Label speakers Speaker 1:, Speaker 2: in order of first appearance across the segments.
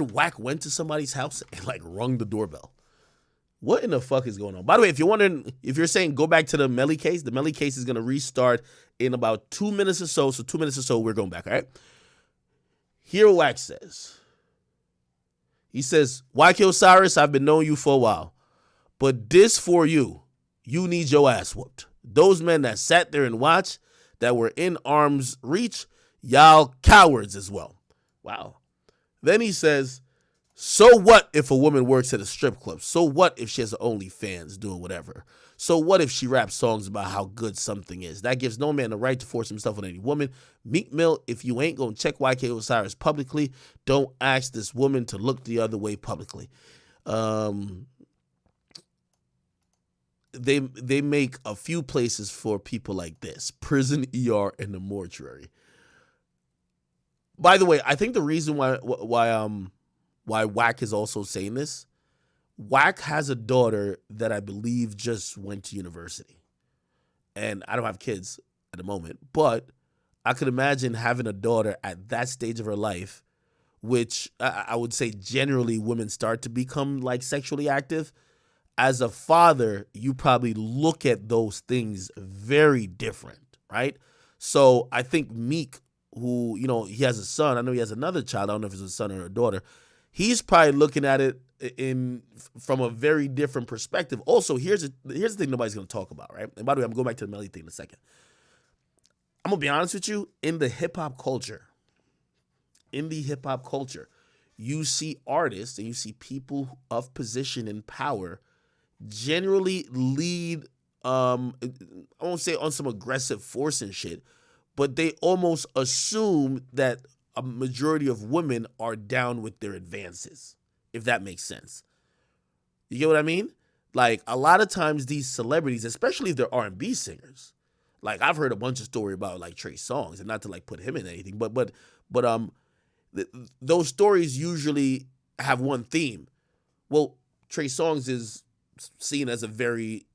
Speaker 1: Wack went to somebody's house and like rung the doorbell. What in the fuck is going on? By the way, if you're wondering, if you're saying go back to the Melly case, the Melly case is going to restart in about 2 minutes or so. So 2 minutes or so, we're going back, all right? Here Wack says. He says, YK Osiris, I've been knowing you for a while. But this for you, you need your ass whooped. Those men that sat there and watched, that were in arm's reach, y'all cowards as well. Wow. Then he says, so what if a woman works at a strip club? So what if she has OnlyFans doing whatever? So what if she raps songs about how good something is? That gives no man the right to force himself on any woman. Meek Mill, if you ain't going to check YK Osiris publicly, don't ask this woman to look the other way publicly. They make a few places for people like this. Prison, ER, and the mortuary. By the way, I think the reason why Wack is also saying this, Wack has a daughter that I believe just went to university. And I don't have kids at the moment, but I could imagine having a daughter at that stage of her life, which I would say generally women start to become like sexually active. As a father, you probably look at those things very different, right? So I think Meek, who, you know, he has a son. I know he has another child. I don't know if it's a son or a daughter. He's probably looking at it from a very different perspective. Also, here's the thing nobody's going to talk about, right? And by the way, I'm going back to the Melly thing in a second. I'm going to be honest with you. In the hip-hop culture, you see artists and you see people of position and power generally lead, I won't say on some aggressive force and shit, but they almost assume that a majority of women are down with their advances, if that makes sense. You get what I mean? Like, a lot of times these celebrities, especially if they're R&B singers, like, I've heard a bunch of stories about, like, Trey Songz, and not to, like, put him in anything, but those stories usually have one theme. Well, Trey Songz is seen as a very,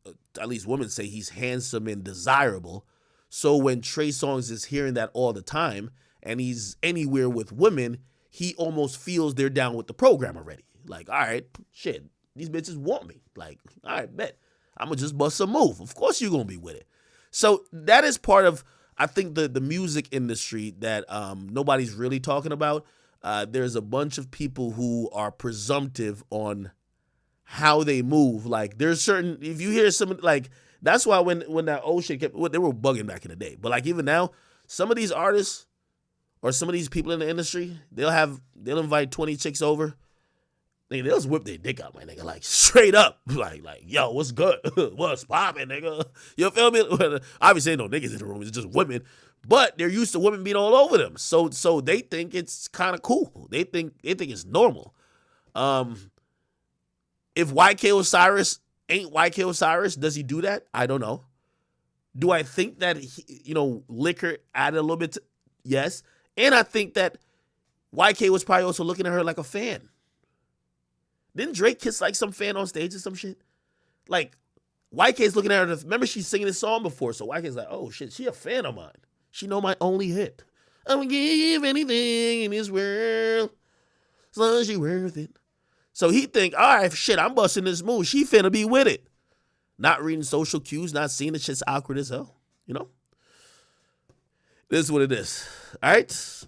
Speaker 1: at least women say, he's handsome and desirable. So when Trey Songz is hearing that all the time, and he's anywhere with women, he almost feels they're down with the program already. Like, all right, shit, these bitches want me. Like, all right, bet. I'm going to just bust a move. Of course you're going to be with it. So that is part of, I think, the music industry that nobody's really talking about. There's a bunch of people who are presumptive on how they move. Like, there's certain, if you hear some, like, that's why when that old shit kept, they were bugging back in the day. But, like, even now, some of these artists, or some of these people in the industry, they'll invite 20 chicks over. Nigga, they'll just whip their dick out, my nigga, like straight up. Like, yo, what's good? What's poppin', nigga? You feel me? Obviously ain't no niggas in the room, it's just women. But they're used to women being all over them. So they think it's kind of cool. They think it's normal. If YK Osiris ain't YK Osiris, does he do that? I don't know. Do I think that liquor added a little bit to, yes. And I think that YK was probably also looking at her like a fan. Didn't Drake kiss like some fan on stage or some shit? Like, YK's looking at her. Remember, she's singing this song before, so YK's like, oh shit, she a fan of mine. She know my only hit. I would give anything in this world as long as she worth it. So he think, all right, shit, I'm busting this move. She finna be with it. Not reading social cues, not seeing the shit's awkward as hell, you know? This is what it is. All right?